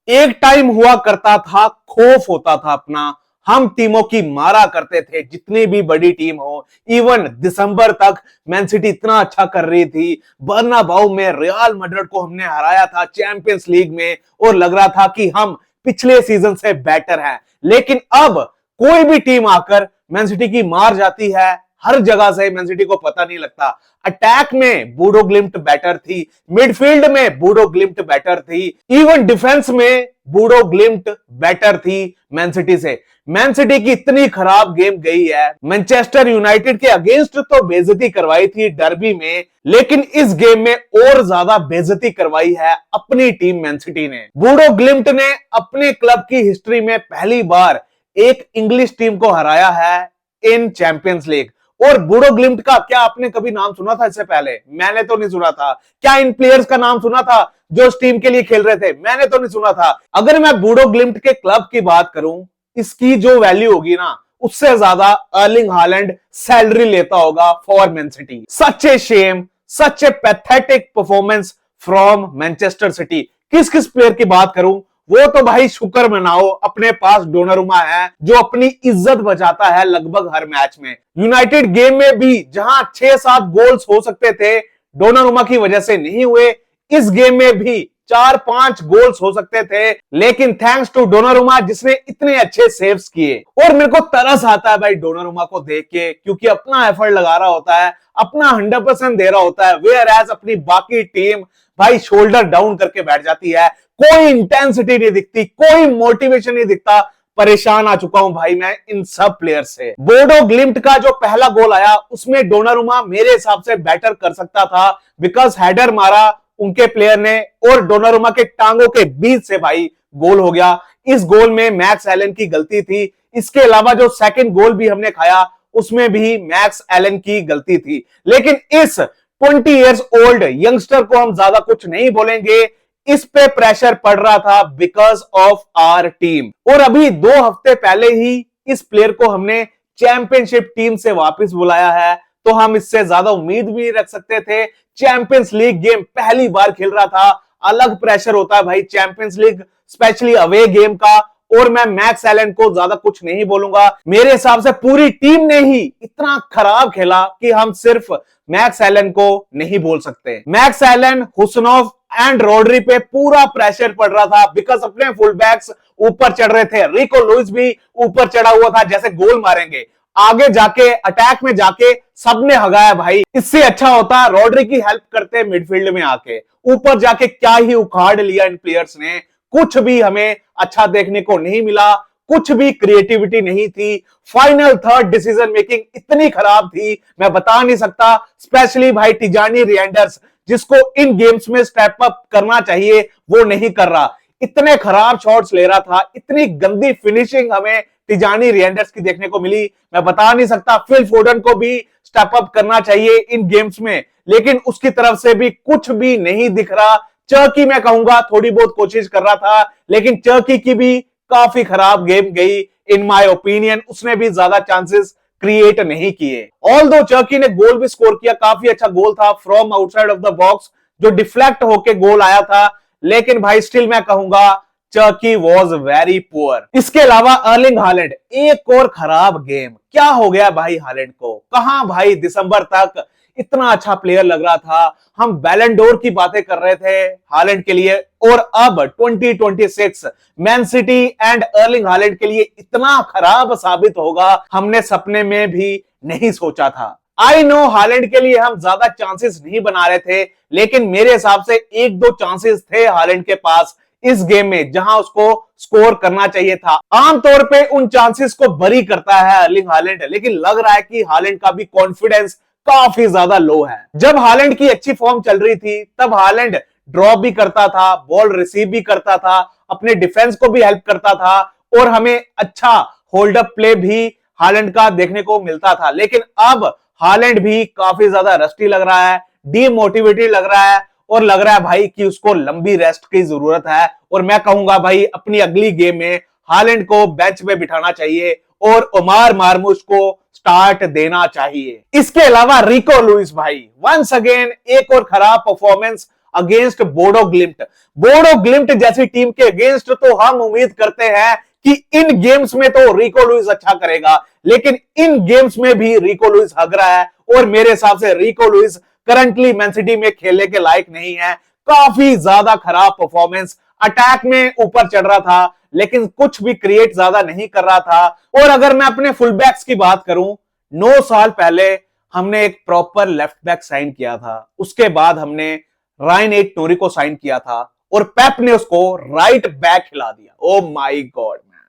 एक टाइम हुआ करता था, खौफ होता था अपना, हम टीमों की मारा करते थे, जितनी भी बड़ी टीम हो। इवन दिसंबर तक मैन सिटी इतना अच्छा कर रही थी, बर्नाबाउ में रियल मैड्रिड को हमने हराया था चैंपियंस लीग में, और लग रहा था कि हम पिछले सीजन से बेटर हैं। लेकिन अब कोई भी टीम आकर मैन सिटी की मार जाती है, हर जगह से मैन सिटी को पता नहीं लगता। अटैक में बूडो ग्लिम्ट बेटर थी, मिडफील्ड में बूडो ग्लिम्ट बेटर थी, इवन डिफेंस में बूडो ग्लिम्ट बेटर थी मैन सिटी से। मैन सिटी की इतनी खराब गेम गई है, मैनचेस्टर यूनाइटेड के अगेंस्ट तो बेइज्जती करवाई थी डर्बी में, लेकिन इस गेम में और ज्यादा बेइज्जती करवाई है अपनी टीम मैन सिटी ने। बूडो ग्लिम्ट ने अपने क्लब की हिस्ट्री में पहली बार एक इंग्लिश टीम को हराया है इन चैंपियंस लीग। और बूडो ग्लिम्ट का क्या आपने कभी नाम सुना था इससे पहले? मैंने तो नहीं सुना था। क्या इन प्लेयर्स का नाम सुना था जो इस टीम के लिए खेल रहे थे? मैंने तो नहीं सुना था। अगर मैं बूडो ग्लिम्ट के क्लब की बात करूं, इसकी जो वैल्यू होगी ना, उससे ज्यादा अर्लिंग हालैंड सैलरी लेता होगा for Man City. Such a shame, such a pathetic performance from Manchester City. किस किस प्लेयर की बात करूं, वो तो भाई शुक्र मनाओ अपने पास डोनारुमा है, जो अपनी इज्जत बचाता है लगभग हर मैच में। यूनाइटेड गेम में भी जहां 6-7 गोल्स हो सकते थे, डोनारुमा की वजह से नहीं हुए। इस गेम में भी 4-5 गोल्स हो सकते थे, लेकिन थैंक्स टू डोनारुमा जिसने इतने अच्छे सेव्स किए। और मेरे को तरस आता है भाई डोनारुमा को देख के, क्योंकि अपना एफर्ट लगा रहा होता है, अपना 100% दे रहा होता है, वेयर एज अपनी बाकी टीम भाई शोल्डर डाउन करके बैठ जाती है। कोई इंटेंसिटी नहीं दिखती, कोई मोटिवेशन नहीं दिखता। परेशान आ चुका हूं भाई मैं इन सब प्लेयर से। बोडो ग्लिम्ट का जो पहला गोल आया, उसमें डोनारुमा मेरे हिसाब से बेटर कर सकता था, बिकॉज हेडर मारा उनके प्लेयर ने और डोनारुमा के टांगों के बीच से भाई गोल हो गया। इस गोल में मैक्स एलन की गलती थी। इसके अलावा जो सेकंड गोल भी हमने खाया, उसमें भी मैक्स एलन की गलती थी। लेकिन इस 20 इयर्स ओल्ड यंगस्टर को हम ज्यादा कुछ नहीं बोलेंगे। इस पे प्रेशर पड़ रहा था बिकॉज ऑफ आवर टीम। और अभी 2 हफ्ते पहले ही इस प्लेयर को हमने चैंपियनशिप टीम से वापस बुलाया है, तो हम इससे ज्यादा उम्मीद भी नहीं रख सकते थे। चैंपियंस लीग गेम पहली बार खेल रहा था, अलग प्रेशर होता है भाई champions league specially away game का। और मैं मैक्स एलन को ज्यादा कुछ नहीं बोलूंगा। मेरे हिसाब से पूरी टीम ने ही इतना खराब खेला कि हम सिर्फ मैक्स एलन को नहीं बोल सकते। मैक्स एलन, हुसनोव एंड रोड्री पे पूरा प्रेशर पड़ रहा था, बिकॉज अपने फुल बैक्स ऊपर चढ़ रहे थे। रिको लुइस भी ऊपर चढ़ा हुआ था, जैसे गोल मारेंगे। आगे जाके अटैक में जाके सबने हगाया भाई। इससे अच्छा होता रोड्री की हेल्प करते मिडफील्ड में आके। ऊपर जाके क्या ही उखाड़ लिया इन प्लेयर्स ने। कुछ भी हमें अच्छा देखने को नहीं मिला, कुछ भी क्रिएटिविटी नहीं थी। फाइनल थर्ड डिसीजन मेकिंग इतनी खराब थी, मैं बता नहीं सकता। स्पेशली भाई टिजानी रिएंडर्स, जिसको इन गेम्स में स्टेप अप करना चाहिए, वो नहीं कर रहा। इतने खराब शॉट्स ले रहा था, इतनी गंदी फिनिशिंग हमें टिजानी रिएंडर्स की देखने को मिली, मैं बता नहीं सकता। फिल फोडन को भी स्टेप अप करना चाहिए इन गेम्स में, लेकिन उसकी तरफ से भी कुछ भी नहीं दिख रहा। चर्की मैं कहूंगा थोड़ी बहुत कोशिश कर रहा था, लेकिन चर्की की भी काफी खराब गेम गई इन माय ओपिनियन। उसने भी ज्यादा चांसेस क्रिएट नहीं किए। ऑल्दो चर्की ने गोल भी स्कोर किया, काफी अच्छा गोल था from outside of the box, जो डिफ्लेक्ट होके गोल आया था। लेकिन भाई स्टिल मैं कहूंगा चर्की वॉज वेरी पुअर। इसके अलावा अर्लिंग हालैंड, एक और खराब गेम। क्या हो गया भाई हालैंड को? कहां भाई दिसंबर तक इतना अच्छा प्लेयर लग रहा था, हम बैलन डोर की बातें कर रहे थे हालैंड के लिए, और अब 2026 man city and Erling Haaland के लिए इतना खराब साबित होगा, हमने सपने में भी नहीं सोचा था। आई नो हालैंड के लिए हम ज्यादा चांसेस नहीं बना रहे थे, लेकिन मेरे हिसाब से 1-2 चांसेस थे हालैंड के पास इस गेम में, जहां उसको स्कोर करना चाहिए था। आमतौर पे उन चांसेस को बरी करता है अर्लिंग हालैंड, लेकिन लग रहा है कि हालैंड का भी कॉन्फिडेंस काफी ज्यादा लो है। जब हालैंड की अच्छी फॉर्म चल रही थी, तब हालैंड ड्रॉप भी करता था, बॉल रिसीव भी करता था, अपने डिफेंस को भी हेल्प करता था, और हमें अच्छा होल्ड अप प्ले भी हालैंड का देखने को मिलता था। लेकिन अब हालैंड भी काफी ज्यादा रस्टी लग रहा है, डीमोटिवेटेड लग रहा है, और लग रहा है भाई कि उसको लंबी रेस्ट की जरूरत है। और मैं कहूंगा भाई अपनी अगली गेम में हालैंड को बेंच पे बिठाना चाहिए और ओमार मार्मुश को स्टार्ट देना चाहिए। इसके अलावा रिको लुइस भाई वंस अगेन एक और खराब परफॉर्मेंस अगेंस्ट बोडो ग्लिम्ट। बोडो ग्लिम्ट जैसी टीम के अगेंस्ट तो हम उम्मीद करते हैं कि इन गेम्स में तो रिको लुइस अच्छा करेगा, लेकिन इन गेम्स में भी रिको लुइस हग रहा है और मेरे हिसाब से रिको लुइस करंटली मैन सिटी में खेलने के लायक नहीं है। काफी ज्यादा खराब परफॉर्मेंस, अटैक में ऊपर चढ़ रहा था लेकिन कुछ भी क्रिएट ज्यादा नहीं कर रहा था। और अगर मैं अपने फुल बैक्स की बात करूं, 9 साल पहले हमने एक प्रॉपर लेफ्ट बैक साइन किया था, उसके बाद हमने रायन एट नोरी को साइन किया था और पेप ने उसको राइट बैक खिला दिया। ओ माय गॉड मैन,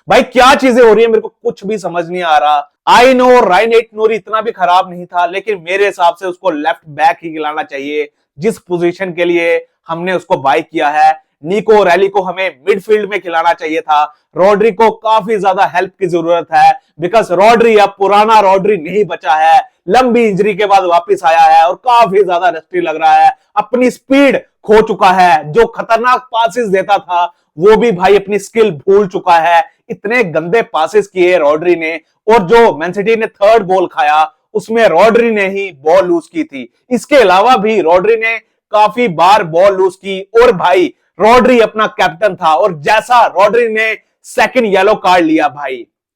भाई क्या चीजें हो रही है, मेरे को कुछ भी समझ नहीं आ रहा। I know Rayan Ait Nouri इतना भी खराब नहीं था, लेकिन मेरे हिसाब से उसको लेफ्ट बैक ही खिलाना चाहिए जिस पोजीशन के लिए हमने उसको बाय किया है। निको रैली को हमें मिडफील्ड में खिलाना चाहिए था। रॉड्री को काफी ज्यादा हेल्प की जरूरत है, बिकॉज रॉड्री अब पुराना रॉड्री नहीं बचा है, लंबी इंजरी के बाद वापस आया है और काफी ज्यादा रस्टी लग रहा है, अपनी स्पीड खो चुका है, जो खतरनाक पासेस देता था वो भी भाई अपनी स्किल भूल चुका है। इतने गंदे पासेस किए रॉड्री ने, और जो मैन सिटी ने थर्ड गोल खाया उसमें रॉड्री ने ही बॉल लूज की थी। इसके अलावा भी रॉड्री ने काफी बार बॉल लूज की, और भाई रॉड्री अपना कैप्टन था और जैसा रॉड्री ने सेकंड येलो कार्ड लिया, भाई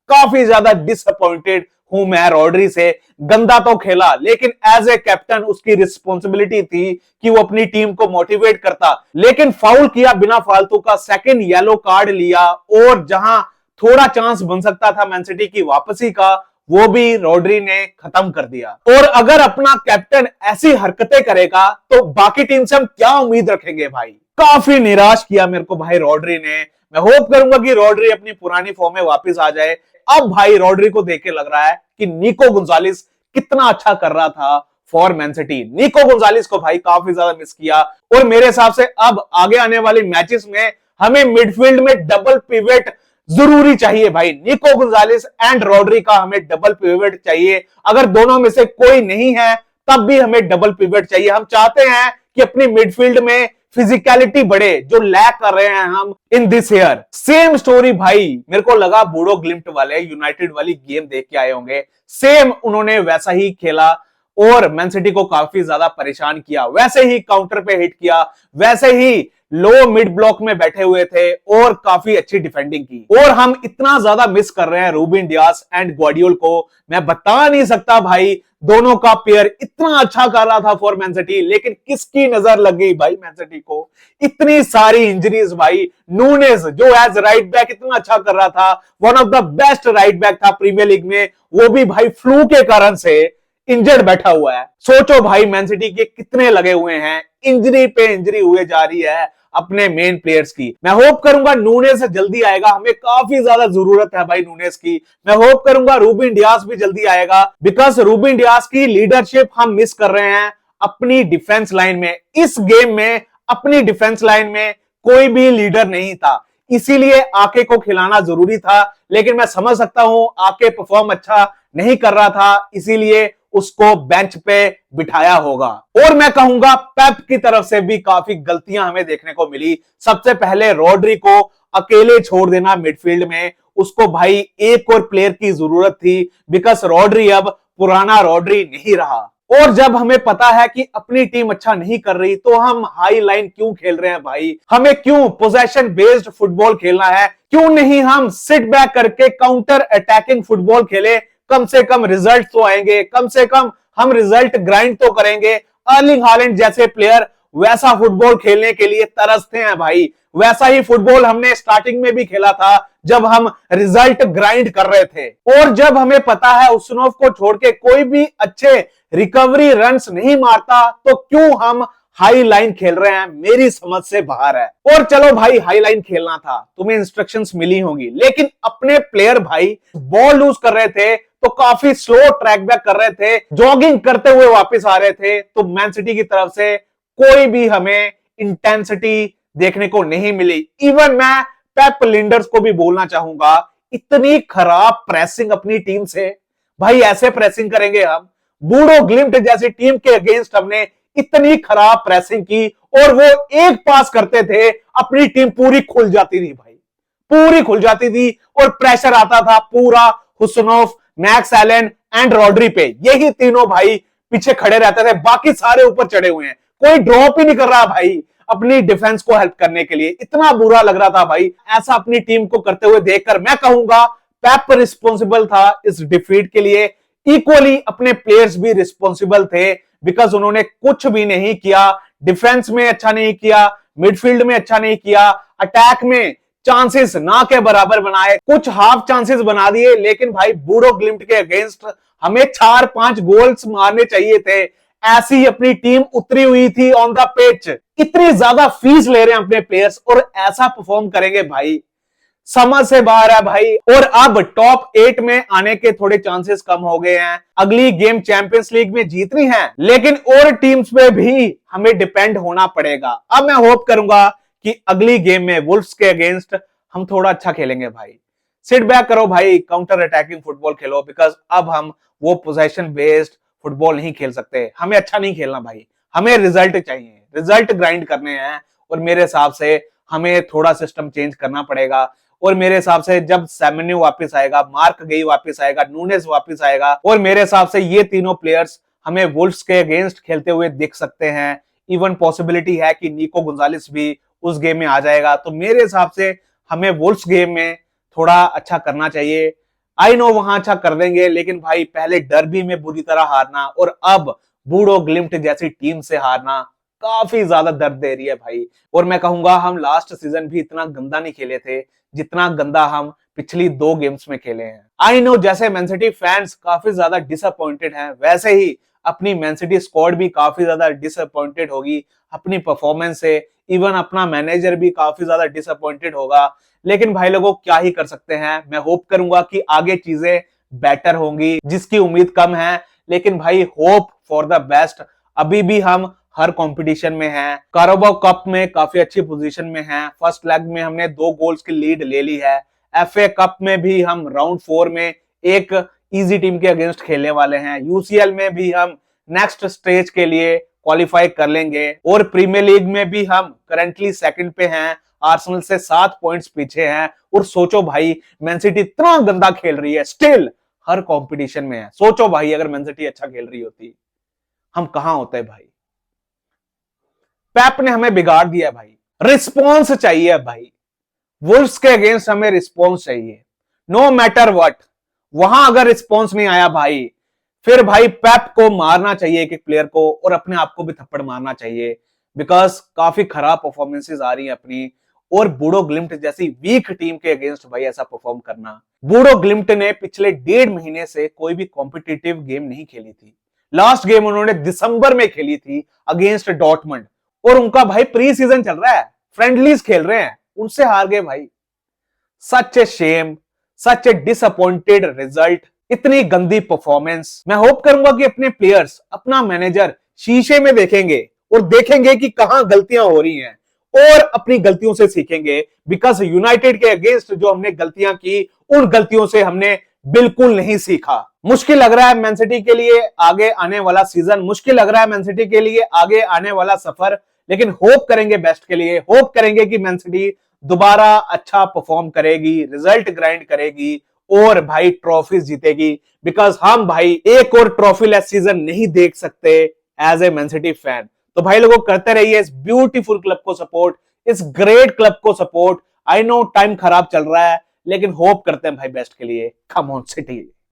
काफी ज्यादा डिसअपॉइंटेड हूं मैं रॉड्री से। गंदा तो खेला, लेकिन एज ए कैप्टन उसकी रिस्पॉन्सिबिलिटी थी कि वो अपनी टीम को मोटिवेट करता, लेकिन फाउल किया बिना फालतू का, सेकंड येलो कार्ड लिया, और जहां थोड़ा चांस बन सकता था मैन सिटी की वापसी का, वो भी रॉड्री ने खत्म कर दिया। और अगर अपना कैप्टन ऐसी हरकतें करेगा तो बाकी टीम से हम क्या उम्मीद रखेंगे भाई। काफी निराश किया मेरे को भाई रॉड्री ने। मैं होप करूंगा कि रॉड्री अपनी पुरानी फॉर्म में वापस आ जाए। अब भाई रॉड्री को देख के लग रहा है कि निको गोंजालेस कितना अच्छा कर रहा था फॉर मैन सिटी। निको गोंजालेस को भाई काफी ज्यादा मिस किया, और मेरे हिसाब से अब आगे आने वाले मैचेस में हमें मिडफील्ड में डबल पिवट जरूरी चाहिए भाई। निको गोंजालेस एंड रॉड्री का हमें डबल पिवट चाहिए। अगर दोनों में से कोई नहीं है तब भी हमें डबल पिवट चाहिए। हम चाहते हैं कि अपनी मिडफील्ड में फिजिकलिटी बढ़े, जो लैक कर रहे हैं हम in this year. Same story भाई मेरे को लगा बोडो ग्लिम्ट वाले यूनाइटेड वाली गेम देख के आए होंगे, सेम उन्होंने वैसा ही खेला और मैन सिटी को काफी ज्यादा परेशान किया, वैसे ही काउंटर पे हिट किया, वैसे ही लो मिड ब्लॉक में बैठे हुए थे और काफी अच्छी डिफेंडिंग की। और हम इतना ज्यादा मिस कर रहे हैं रूबिन डियास एंड ग्वार्डियोल को, मैं बता नहीं सकता भाई। दोनों का पेयर इतना अच्छा कर रहा था फॉर मैन सिटी, लेकिन किसकी नजर लग गई भाई मैन सिटी को। इतनी सारी इंजरीज भाई। नूनेज जो एज राइट बैक इतना अच्छा कर रहा था, one of the best right back था प्रीमियर लीग में, वो भी भाई फ्लू के कारण से इंजर्ड बैठा हुआ है। सोचो भाई मैन सिटी के कितने लगे हुए हैं, इंजरी पे इंजरी हुए जा रही है अपने मेन प्लेयर्स की। मैं होप करूंगा नूनेज जल्दी आएगा, हमें काफी ज्यादा जरूरत है भाई नूनेज की। मैं होप करूंगा रूबिन डियास भी जल्दी आएगा, बिकॉज रूबिन डियास की लीडरशिप हम मिस कर रहे हैं अपनी डिफेंस लाइन में। इस गेम में अपनी डिफेंस लाइन में कोई भी लीडर नहीं था, इसीलिए आके को खिलाना जरूरी था। लेकिन मैं समझ सकता हूं आके परफॉर्म अच्छा नहीं कर रहा था, इसीलिए उसको बेंच पे बिठाया होगा। और मैं कहूंगा पेप की तरफ से भी काफी गलतियां हमें देखने को मिली। सबसे पहले रॉड्री को अकेले छोड़ देना मिडफील्ड में, उसको भाई एक और प्लेयर की जरूरत थी, बिकॉज रॉड्री अब पुराना रॉड्री नहीं रहा। और जब हमें पता है कि अपनी टीम अच्छा नहीं कर रही तो हम हाई लाइन क्यों खेल रहे हैं भाई। हमें क्यों पोजेशन बेस्ड फुटबॉल खेलना है, क्यों नहीं हम सिट बैक करके काउंटर अटैकिंग फुटबॉल खेले। कम से कम रिजल्ट तो आएंगे, कम से कम हम रिजल्ट ग्राइंड तो करेंगे। अर्लिंग हालैंड जैसे प्लेयर वैसा फुटबॉल खेलने के लिए तरसते हैं भाई। वैसा ही फुटबॉल हमने स्टार्टिंग में भी खेला था जब हम रिजल्ट ग्राइंड कर रहे थे। और जब हमें पता है उसनोव को छोड़ के कोई भी अच्छे रिकवरी रन्स नहीं मारता, तो क्यों हम हाई लाइन खेल रहे हैं, मेरी समझ से बाहर है। और चलो भाई हाई लाइन खेलना था, तुम्हें इंस्ट्रक्शंस मिली होंगी, लेकिन अपने प्लेयर भाई बॉल लूज कर रहे थे तो काफी स्लो ट्रैक बैक कर रहे थे, जॉगिंग करते हुए वापस आ रहे थे। तो मैन सिटी की तरफ से कोई भी हमें इंटेंसिटी देखने को नहीं मिली। इवन मैं पेप लिंडर्स को भी बोलना चाहूंगा, इतनी खराब प्रेसिंग अपनी टीम से, भाई ऐसे प्रेसिंग करेंगे हम। बूडो ग्लिम्ट जैसी टीम के अगेंस्ट हमने इतनी खराब प्रेसिंग की, और वो एक पास करते थे अपनी टीम पूरी खुल जाती थी भाई, पूरी खुल जाती थी, और प्रेशर आता था पूरा हुसनोव, मैक्स एलन एंड रॉड्री पे। यही तीनों भाई पीछे खड़े रहते थे, बाकी सारे ऊपर चढ़े हुए हैं। कोई ड्रॉप ही नहीं कर रहा भाई अपनी डिफेंस को हेल्प करने के लिए। इतना बुरा लग रहा था भाई ऐसा अपनी टीम को करते हुए देखकर। मैं कहूंगा पेप रिस्पॉन्सिबल था इस डिफीट के लिए, इक्वली अपने प्लेयर्स भी रिस्पॉन्सिबल थे, बिकॉज उन्होंने कुछ भी नहीं किया। डिफेंस में अच्छा नहीं किया, मिडफील्ड में अच्छा नहीं किया, अटैक में चांसेस ना के बराबर बनाए, कुछ हाफ चांसेस बना दिए, लेकिन भाई बूडो ग्लिम्ट के अगेंस्ट हमें 4-5 गोल्स मारने चाहिए थे। ऐसी अपनी टीम उतरी हुई थी ऑन द पिच, इतनी ज्यादा फीस ले रहे हैं अपने प्लेयर्स और ऐसा परफॉर्म करेंगे भाई, समझ से बाहर है भाई। और अब टॉप 8 में आने के थोड़े चांसेस कम हो गए हैं। अगली गेम चैंपियंस लीग में जीतनी है, लेकिन और टीम्स पे भी हमें डिपेंड होना पड़ेगा। अब मैं होप करूंगा कि अगली गेम में वुल्फ्स के अगेंस्ट हम थोड़ा अच्छा खेलेंगे भाई। सिट बैक करो भाई, counter attacking football Khelo, because अब हम वो पोजेशन बेस्ड फुटबॉल नहीं खेल सकते। हमें अच्छा नहीं खेलना भाई, हमें रिजल्ट चाहिए, रिजल्ट ग्राइंड करने हैं। और मेरे हिसाब से हमें थोड़ा सिस्टम चेंज करना पड़ेगा। और मेरे हिसाब से जब सेमेन्यू वापस आएगा, मार्क गेई वापस आएगा, नूनेस वापस आएगा, और मेरे हिसाब से ये तीनों प्लेयर्स हमें वुल्फ्स के अगेंस्ट खेलते हुए दिख सकते हैं। इवन पॉसिबिलिटी है कि निको गोंजालेस भी उस गेम में आ जाएगा। तो मेरे हिसाब से हमें वुल्फ्स गेम में थोड़ा अच्छा करना चाहिए। आई नो वहां अच्छा कर देंगे, लेकिन भाई पहले डर्बी में बुरी तरह हारना और अब बूडो ग्लिम्ट जैसी टीम से हारना काफी ज्यादा दर्द दे रही है भाई। और मैं कहूंगा हम लास्ट सीजन भी इतना गंदा नहीं खेले थे जितना गंदा हम पिछली 2 गेम्स में खेले हैं। आई नो जैसे मैनसिटी फैंस काफी ज्यादा डिसअपॉइंटेड हैं, वैसे ही अपनी मैनसिटी स्क्वाड भी काफी ज्यादा डिसअपॉइंटेड होगी अपनी परफॉर्मेंस से। इवन अपना मैनेजर भी काफी ज्यादा डिसअपॉइंटेड होगा। लेकिन भाई लोगों क्या ही कर सकते हैं। मैं होप करूंगा कि आगे चीजें बेटर होंगी, जिसकी उम्मीद कम है, लेकिन भाई होप फॉर द बेस्ट। अभी भी हम हर कंपटीशन में हैं। कारोबाओ कप में काफी अच्छी पोजीशन में हैं। फर्स्ट लेग में हमने 2 गोल्स की लीड ले ली है। एफए कप में भी हम राउंड 4 में एक इजी टीम के अगेंस्ट खेलने वाले हैं। यूसीएल में भी हम नेक्स्ट स्टेज के लिए क्वालिफाई कर लेंगे। और प्रीमियर लीग में भी हम करंटली सेकंड पे हैं, आर्सेनल से 7 पॉइंट्स पीछे हैं। और सोचो भाई मैनसिटी इतना गंदा खेल रही है, स्टिल हर कंपटीशन में है। सोचो भाई अगर मैनसिटी अच्छा खेल रही होती हम कहां होते भाई। पेप ने हमें बिगाड़ दिया भाई। रिस्पॉन्स चाहिए भाई, वुल्फ्स के अगेंस्ट हमें रिस्पॉन्स चाहिए, नो मैटर व्हाट। वहां अगर रिस्पॉन्स नहीं आया भाई, फिर भाई पेप को मारना चाहिए एक एक प्लेयर को, और अपने आप को भी थप्पड़ मारना चाहिए, बिकॉज काफी खराब परफॉर्मेंसेस आ रही है अपनी। और बूडो ग्लिम्ट जैसी वीक टीम के अगेंस्ट भाई ऐसा परफॉर्म करना। बूडो ग्लिम्ट ने पिछले 1.5 महीने से कोई भी कॉम्पिटिटिव गेम नहीं खेली थी। लास्ट गेम उन्होंने दिसंबर में खेली थी अगेंस्ट डॉर्टमंड, और उनका भाई प्री सीजन चल रहा है, फ्रेंडलीज खेल रहे हैं, उनसे हार गए भाई। सच a shame, such A disappointed result, इतनी गंदी परफॉर्मेंस। मैं होप करूंगा कि अपने प्लेयर्स, अपना मैनेजर शीशे में देखेंगे और देखेंगे कि कहां गलतियां हो रही हैं और अपनी गलतियों से सीखेंगे। बिकॉज यूनाइटेड के अगेंस्ट जो हमने गलतियां की, उन गलतियों से हमने बिल्कुल नहीं सीखा। मुश्किल लग रहा है मैनसिटी के लिए आगे आने वाला सीजन, मुश्किल लग रहा है मैनसिटी के लिए आगे आने वाला सफर, लेकिन होप करेंगे बेस्ट के लिए। होप करेंगे कि मैनसिटी दोबारा अच्छा परफॉर्म करेगी, रिजल्ट ग्राइंड करेगी और भाई ट्रॉफीज जीतेगी। बिकॉज हम भाई एक और ट्रॉफी लेस सीजन नहीं देख सकते एज ए मैनसिटी फैन। तो भाई लोगों करते रहिए इस ब्यूटीफुल क्लब को सपोर्ट, इस ग्रेट क्लब को सपोर्ट। आई नो टाइम खराब चल रहा है, लेकिन होप करते हैं भाई बेस्ट के लिए। Come on city.